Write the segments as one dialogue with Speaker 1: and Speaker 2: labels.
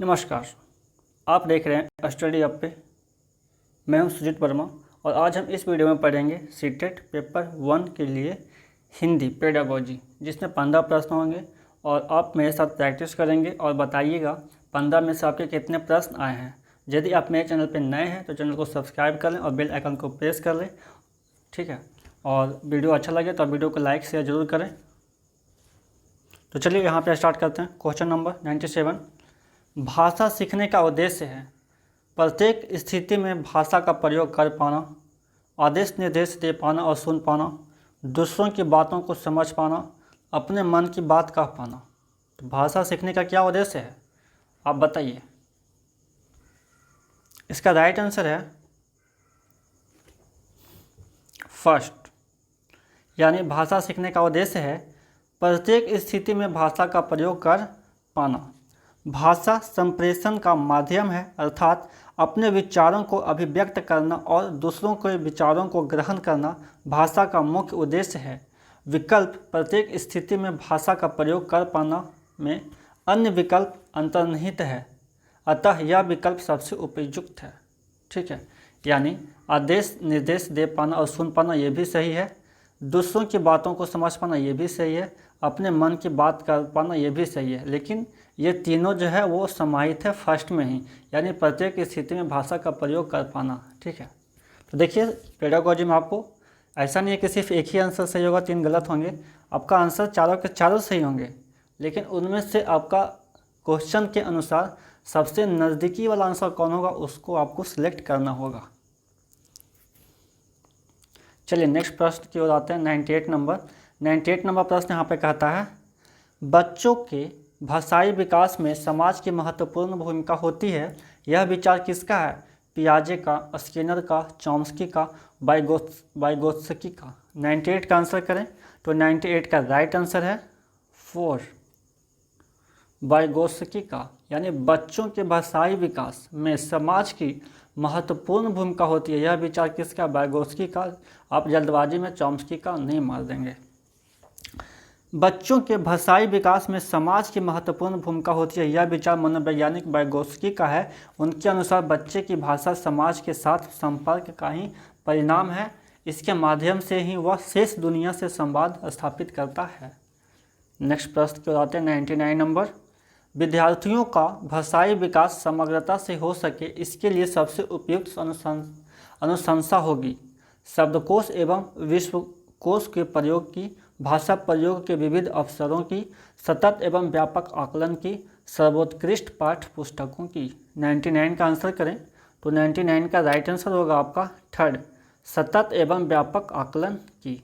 Speaker 1: नमस्कार, आप देख रहे हैं स्टडी अप पे। मैं हूं सुजीत वर्मा और आज हम इस वीडियो में पढ़ेंगे सीटेट पेपर 1 के लिए हिंदी पेडागोजी, जिसमें 15 प्रश्न होंगे और आप मेरे साथ प्रैक्टिस करेंगे और बताइएगा 15 में से आपके कितने प्रश्न आए हैं। यदि आप मेरे चैनल पर नए हैं तो चैनल को सब्सक्राइब कर लें और बेल आइकन को प्रेस कर लें, ठीक है। और वीडियो अच्छा लगे तो आप वीडियो को लाइक शेयर ज़रूर करें। तो चलिए यहाँ पे स्टार्ट करते हैं। क्वेश्चन नंबर 97, भाषा सीखने का उद्देश्य है प्रत्येक स्थिति में भाषा का प्रयोग कर पाना, आदेश निर्देश दे पाना और सुन पाना, दूसरों की बातों को समझ पाना, अपने मन की बात कह पाना। तो भाषा सीखने का क्या उद्देश्य है, आप बताइए। इसका राइट आंसर है फर्स्ट, यानी भाषा सीखने का उद्देश्य है प्रत्येक स्थिति में भाषा का प्रयोग कर पाना। भाषा संप्रेषण का माध्यम है, अर्थात अपने विचारों को अभिव्यक्त करना और दूसरों के विचारों को ग्रहण करना भाषा का मुख्य उद्देश्य है। विकल्प प्रत्येक स्थिति में भाषा का प्रयोग कर पाना में अन्य विकल्प अंतर्निहित है, अतः यह विकल्प सबसे उपयुक्त है, ठीक है। यानी आदेश निर्देश दे पाना और सुन पाना ये भी सही है, दूसरों की बातों को समझ पाना ये भी सही है, अपने मन की बात कर पाना ये भी सही है, लेकिन ये तीनों जो है वो समाहित है फर्स्ट में ही, यानी प्रत्येक स्थिति में भाषा का प्रयोग कर पाना, ठीक है। तो देखिए पेडागोजी में आपको ऐसा नहीं है कि सिर्फ एक ही आंसर सही होगा, 3 गलत होंगे। आपका आंसर चारों के चारों सही होंगे, लेकिन उनमें से आपका क्वेश्चन के अनुसार सबसे नज़दीकी वाला आंसर कौन होगा उसको आपको सिलेक्ट करना होगा। चलिए नेक्स्ट प्रश्न की ओर आते हैं। 98 नंबर प्रश्न यहाँ पे कहता है, बच्चों के भाषाई विकास में समाज की महत्वपूर्ण भूमिका होती है। यह विचार किसका है? पियाजे का, स्किनर का, चॉम्स्की का, वाइगोत्स्की का। 98 का आंसर करें तो 98 का राइट आंसर है 4, वाइगोत्स्की का। यानी बच्चों के भाषाई विकास में समाज की महत्वपूर्ण भूमिका होती है, यह विचार किसका? वाइगोत्स्की का। आप जल्दबाजी में चॉम्स्की का नहीं मार देंगे। बच्चों के भाषाई विकास में समाज की महत्वपूर्ण भूमिका होती है, यह विचार मनोवैज्ञानिक वाइगोत्स्की का है। उनके अनुसार बच्चे की भाषा समाज के साथ संपर्क का ही परिणाम है, इसके माध्यम से ही वह शेष दुनिया से संवाद स्थापित करता है। नेक्स्ट प्रश्न की ओर आते हैं। 99 नंबर, विद्यार्थियों का भाषाई विकास समग्रता से हो सके इसके लिए सबसे उपयुक्त अनुशंसा होगी शब्दकोश एवं विश्वकोश के प्रयोग की, भाषा प्रयोग के विविध अवसरों की, सतत एवं व्यापक आकलन की, सर्वोत्कृष्ट पाठ्य पुस्तकों की। 99 का आंसर करें तो 99 का राइट आंसर होगा आपका 3rd, सतत एवं व्यापक आकलन की।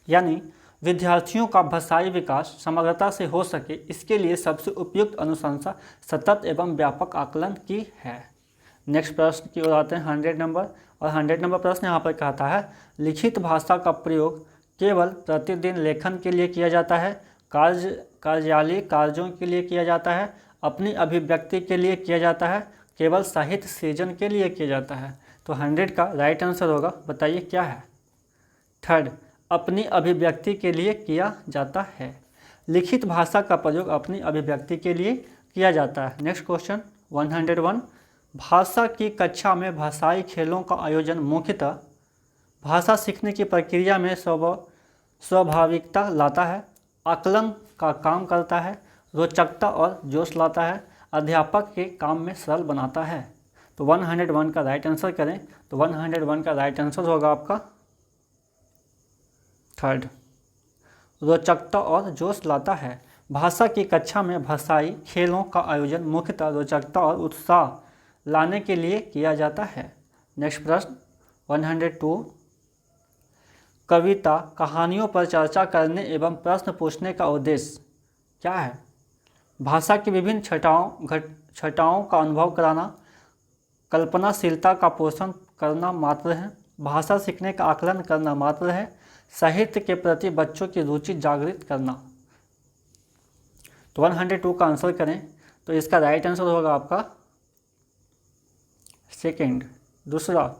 Speaker 1: यानी विद्यार्थियों का भाषाई विकास समग्रता से हो सके इसके लिए सबसे उपयुक्त अनुशंसा सतत एवं व्यापक आकलन की है। नेक्स्ट प्रश्न की ओर आते हैं। 100 नंबर, और 100 नंबर प्रश्न यहाँ पर कहता है, लिखित भाषा का प्रयोग केवल प्रतिदिन लेखन के लिए किया जाता है, कार्यालयीय कार्यों के लिए किया जाता है, अपनी अभिव्यक्ति के लिए किया जाता है, केवल साहित्य सृजन के लिए किया जाता है। तो 100 का राइट आंसर होगा, बताइए क्या है? 3rd, अपनी अभिव्यक्ति के लिए किया जाता है। लिखित भाषा का प्रयोग अपनी अभिव्यक्ति के लिए किया जाता है। नेक्स्ट क्वेश्चन 101, भाषा की कक्षा में भाषाई खेलों का आयोजन मुख्यतः भाषा सीखने की प्रक्रिया में स्वाभाविकता लाता है, आकलन का काम करता है, रोचकता और जोश लाता है, अध्यापक के काम में सरल बनाता है। तो 101 का राइट आंसर करें तो 101 का राइट आंसर होगा आपका 3rd, रोचकता और जोश लाता है। भाषा की कक्षा में भाषाई खेलों का आयोजन मुख्यतः रोचकता और उत्साह लाने के लिए किया जाता है। नेक्स्ट प्रश्न 102, कविता कहानियों पर चर्चा करने एवं प्रश्न पूछने का उद्देश्य क्या है? भाषा की विभिन्न छटाओं का अनुभव कराना, कल्पनाशीलता का पोषण करना मात्र है, भाषा सीखने का आकलन करना मात्र है, साहित्य के प्रति बच्चों की रुचि जागृत करना। तो 102 का आंसर करें तो इसका राइट आंसर होगा आपका 2nd, दूसरा,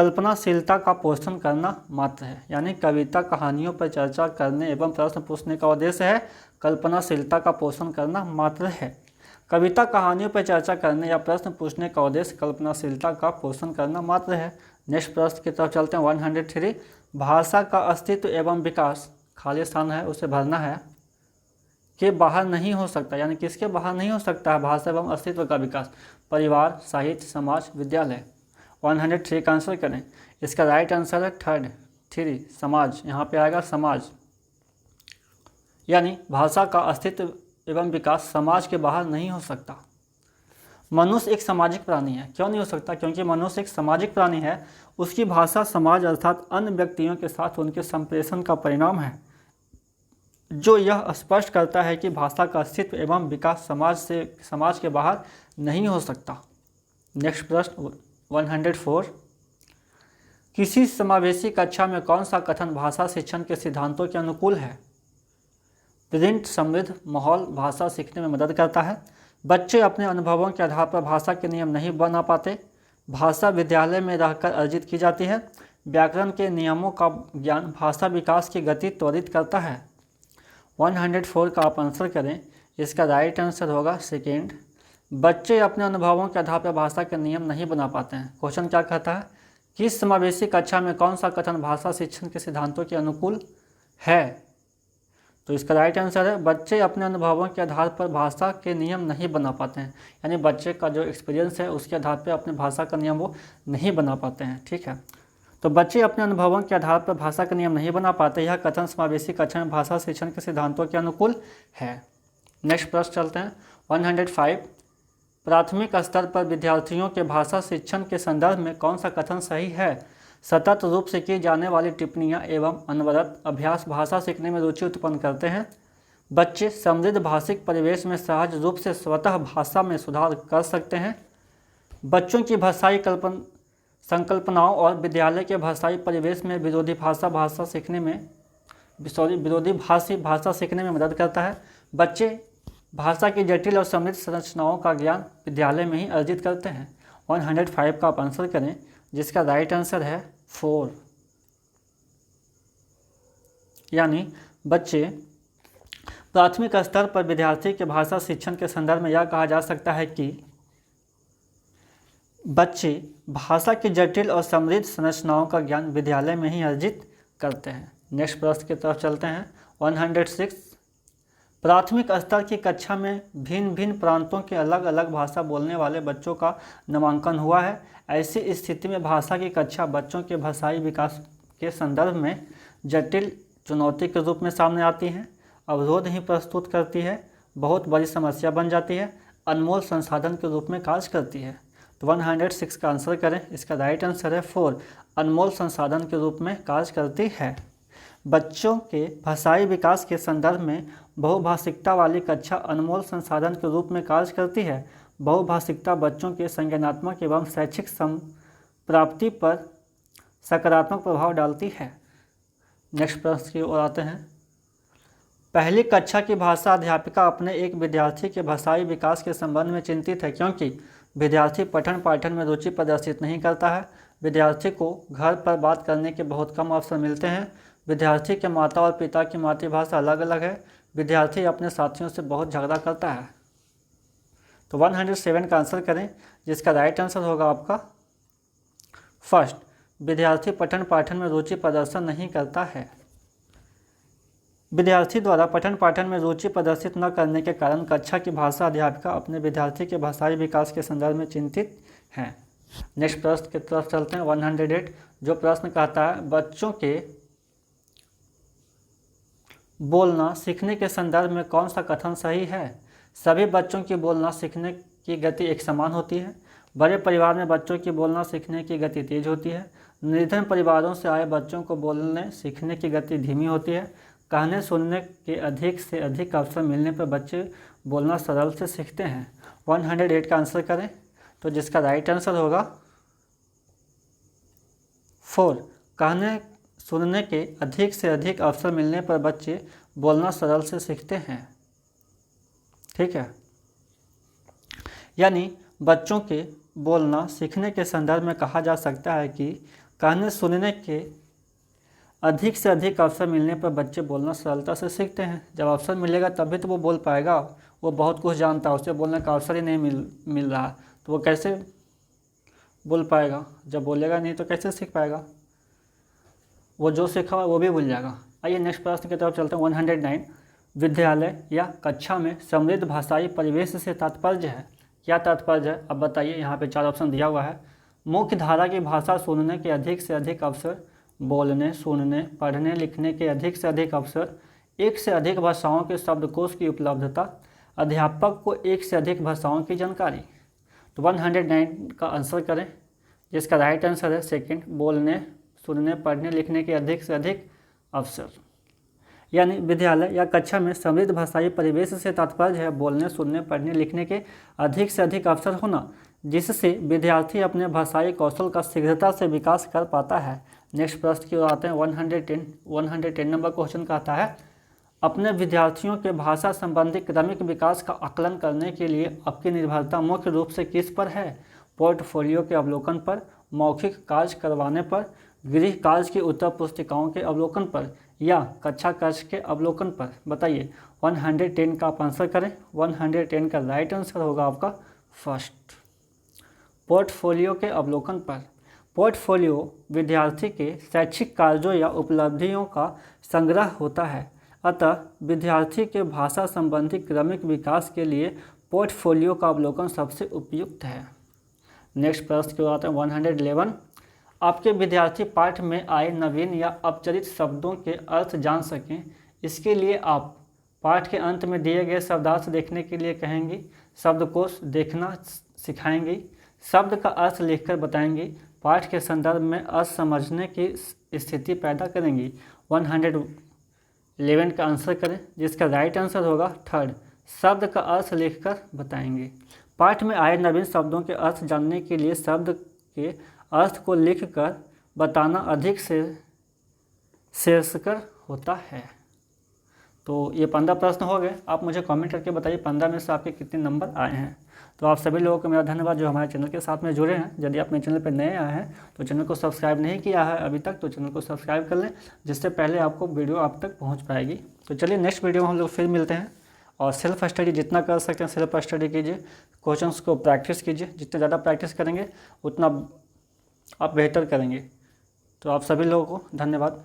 Speaker 1: कल्पनाशीलता का पोषण करना मात्र है। यानी कविता कहानियों पर चर्चा करने एवं प्रश्न पूछने का उद्देश्य है कल्पनाशीलता का पोषण करना मात्र है। कविता कहानियों पर चर्चा करने या प्रश्न पूछने का उद्देश्य कल्पनाशीलता का पोषण करना मात्र है। नेक्स्ट प्रश्न की तरफ चलते हैं 103। भाषा का अस्तित्व एवं विकास, खाली स्थान है उसे भरना है, के बाहर नहीं हो सकता। यानी किसके बाहर नहीं हो सकता है भाषा एवं अस्तित्व का विकास? परिवार, साहित्य, समाज, विद्यालय। 103 का आंसर करें। इसका राइट आंसर है थ्री समाज। यहाँ पे आएगा समाज। यानी भाषा का अस्तित्व एवं विकास समाज के बाहर नहीं हो सकता। मनुष्य एक सामाजिक प्राणी है। क्यों नहीं हो सकता? क्योंकि मनुष्य एक सामाजिक प्राणी है। उसकी भाषा समाज अर्थात अन्य व्यक्तियों के साथ उनके संप्रेषण का परिणाम है, जो यह स्पष्ट करता है कि भाषा का अस्तित्व एवं विकास समाज के बाहर नहीं हो सकता। नेक्स्ट प्रश्न 104। किसी समावेशी कक्षा में कौन सा कथन भाषा शिक्षण के सिद्धांतों के अनुकूल है? प्रिंट समृद्ध माहौल भाषा सीखने में मदद करता है। बच्चे अपने अनुभवों के आधार पर भाषा के नियम नहीं बना पाते। भाषा विद्यालय में रहकर अर्जित की जाती है। व्याकरण के नियमों का ज्ञान भाषा विकास की गति त्वरित करता है। 104 का आप आंसर करें। इसका राइट आंसर होगा सेकेंड। बच्चे अपने अनुभवों के आधार पर भाषा के नियम नहीं बना पाते हैं। क्वेश्चन क्या कहता है? किस समावेशी कक्षा में कौन सा कथन भाषा शिक्षण के सिद्धांतों के अनुकूल है? तो इसका राइट आंसर है बच्चे अपने अनुभवों के आधार पर भाषा के नियम नहीं बना पाते हैं। यानी बच्चे का जो एक्सपीरियंस है उसके आधार पर अपने भाषा का नियम वो नहीं बना पाते हैं। ठीक है, तो बच्चे अपने अनुभवों के आधार पर भाषा के नियम नहीं बना पाते। यह कथन समावेशी कक्षा में भाषा शिक्षण के सिद्धांतों के अनुकूल है। नेक्स्ट प्रश्न चलते हैं 105। प्राथमिक स्तर पर विद्यार्थियों के भाषा शिक्षण के संदर्भ में कौन सा कथन सही है? सतत रूप से की जाने वाली टिप्पणियाँ एवं अनवरत अभ्यास भाषा सीखने में रुचि उत्पन्न करते हैं। बच्चे समृद्ध भाषिक परिवेश में सहज रूप से स्वतः भाषा में सुधार कर सकते हैं। बच्चों की भाषाई संकल्पनाओं और विद्यालय के भाषाई परिवेश में विरोधी भाषा सीखने में मदद करता है। बच्चे भाषा की जटिल और समृद्ध संरचनाओं का ज्ञान विद्यालय में ही अर्जित करते हैं। 105 का आप आंसर करें, जिसका राइट आंसर है 4। यानी बच्चे प्राथमिक स्तर पर विद्यार्थी के भाषा शिक्षण के संदर्भ में यह कहा जा सकता है कि बच्चे भाषा की जटिल और समृद्ध संरचनाओं का ज्ञान विद्यालय में ही अर्जित करते हैं। नेक्स्ट प्रश्न की तरफ चलते हैं 106। प्राथमिक स्तर की कक्षा में भिन्न भिन्न प्रांतों के अलग अलग भाषा बोलने वाले बच्चों का नामांकन हुआ है। ऐसी स्थिति में भाषा की कक्षा बच्चों के भाषाई विकास के संदर्भ में जटिल चुनौती के रूप में सामने आती है, अवरोध ही प्रस्तुत करती है, बहुत बड़ी समस्या बन जाती है, अनमोल संसाधन के रूप में कार्य करती है। तो 106 का आंसर करें। इसका राइट आंसर है 4, अनमोल संसाधन के रूप में कार्य करती है। बच्चों के भाषाई विकास के संदर्भ में बहुभाषिकता वाली कक्षा अनमोल संसाधन के रूप में कार्य करती है। बहुभाषिकता बच्चों के संज्ञानात्मक एवं शैक्षिक प्राप्ति पर सकारात्मक प्रभाव डालती है। नेक्स्ट प्रश्न की ओर आते हैं। पहली कक्षा की भाषा अध्यापिका अपने एक विद्यार्थी के भाषाई विकास के संबंध में चिंतित है, क्योंकि विद्यार्थी पठन पाठन में रुचि प्रदर्शित नहीं करता है। विद्यार्थी को घर पर बात करने के बहुत कम अवसर मिलते हैं। विद्यार्थी के माता और पिता की मातृभाषा अलग अलग है। विद्यार्थी अपने साथियों से बहुत झगड़ा करता है। तो 107 का आंसर करें, जिसका राइट आंसर होगा आपका फर्स्ट, विद्यार्थी पठन पाठन में रुचि प्रदर्शन नहीं करता है। विद्यार्थी द्वारा पठन पाठन में रुचि प्रदर्शित न करने के कारण कक्षा की भाषा अध्यापिका अपने विद्यार्थी के भाषाई विकास के संदर्भ में चिंतित हैं। नेक्स्ट प्रश्न की तरफ चलते हैं 108, जो प्रश्न कहता है बच्चों के बोलना सीखने के संदर्भ में कौन सा कथन सही है? सभी बच्चों की बोलना सीखने की गति एक समान होती है। बड़े परिवार में बच्चों की बोलना सीखने की गति तेज होती है। निर्धन परिवारों से आए बच्चों को बोलने सीखने की गति धीमी होती है। कहने सुनने के अधिक से अधिक अवसर मिलने पर बच्चे बोलना सरल से सीखते हैं। 108 का आंसर करें, तो जिसका राइट आंसर होगा 4, कहने सुनने के अधिक से अधिक अवसर मिलने पर बच्चे बोलना सरल से सीखते हैं। ठीक है, यानी बच्चों के बोलना सीखने के संदर्भ में कहा जा सकता है कि कहने सुनने के अधिक से अधिक अवसर मिलने पर बच्चे बोलना सरलता से सीखते हैं। जब अवसर मिलेगा तभी तो वो बोल पाएगा। वो बहुत कुछ जानता है, उसे बोलने का अवसर ही नहीं मिल रहा, तो वो कैसे बोल पाएगा? जब बोलेगा नहीं तो कैसे सीख पाएगा? वो जो सीखा हुआ वो भी भूल जाएगा। आइए नेक्स्ट प्रश्न की तरफ चलते हैं। 109 विद्यालय या कक्षा में समृद्ध भाषाई परिवेश से तात्पर्य है। क्या तात्पर्य है अब बताइए। यहाँ पे 4 ऑप्शन दिया हुआ है। मुख्य धारा की भाषा सुनने के अधिक से अधिक अवसर, बोलने, सुनने, पढ़ने, लिखने के अधिक से अधिक अवसर, एक से अधिक भाषाओं के शब्दकोश की उपलब्धता, अध्यापक को एक से अधिक भाषाओं की जानकारी। तो 109 का आंसर करें, जिसका राइट आंसर है सेकंड, बोलने, सुनने, पढ़ने, लिखने के अधिक से अधिक अवसर। यानी विद्यालय या कक्षा में समृद्ध भाषाई परिवेश से तात्पर्य है बोलने, सुनने, पढ़ने, लिखने के अधिक से अधिक अवसर होना, जिससे विद्यार्थी अपने भाषाई कौशल का शीघ्रता से विकास कर पाता है। नेक्स्ट प्रश्न की ओर आते हैं। 110 नंबर क्वेश्चन कहता है, अपने विद्यार्थियों के भाषा संबंधी क्रमिक विकास का आकलन करने के लिए आपकी निर्भरता मुख्य रूप से किस पर है? पोर्टफोलियो के अवलोकन पर, मौखिक कार्य करवाने पर, गृह कार्य की उत्तर पुस्तिकाओं के अवलोकन पर, या कक्षा कक्ष के अवलोकन पर? बताइए। 110 का आप आंसर करें। 110 का राइट आंसर होगा आपका फर्स्ट, पोर्टफोलियो के अवलोकन पर। पोर्टफोलियो विद्यार्थी के शैक्षिक कार्यों या उपलब्धियों का संग्रह होता है, अतः विद्यार्थी के भाषा संबंधी क्रमिक विकास के लिए पोर्टफोलियो का अवलोकन सबसे उपयुक्त है। नेक्स्ट प्रश्न की ओर आते हैं। 111 आपके विद्यार्थी पाठ में आए नवीन या अपचरित शब्दों के अर्थ जान सकें, इसके लिए आप पाठ के अंत में दिए गए शब्दार्थ देखने के लिए कहेंगी, शब्दकोश देखना सिखाएंगी, शब्द का अर्थ लिखकर बताएंगी, पाठ के संदर्भ में असमझने की स्थिति पैदा करेंगी। 111 का आंसर करें, जिसका राइट आंसर होगा थर्ड, शब्द का अर्थ लिखकर बताएंगे। पाठ में आए नवीन शब्दों के अर्थ जानने के लिए शब्द के अर्थ को लिखकर बताना अधिक से श्रेयस्कर होता है। तो ये 15 प्रश्न हो गए। आप मुझे कमेंट करके बताइए 15 में से आपके कितने नंबर आए हैं। तो आप सभी लोगों को मेरा धन्यवाद जो हमारे चैनल के साथ में जुड़े हैं। यदि आप मेरे चैनल पर नए आए हैं तो चैनल को सब्सक्राइब नहीं किया है अभी तक, तो चैनल को सब्सक्राइब कर लें, जिससे पहले आपको वीडियो आप तक पहुँच पाएगी। तो चलिए नेक्स्ट वीडियो में हम लोग फिर मिलते हैं। और सेल्फ स्टडी जितना कर सकते हैं सेल्फ स्टडी कीजिए, क्वेश्चंस को प्रैक्टिस कीजिए। जितने ज़्यादा प्रैक्टिस करेंगे उतना आप बेहतर करेंगे। तो आप सभी लोगों को धन्यवाद।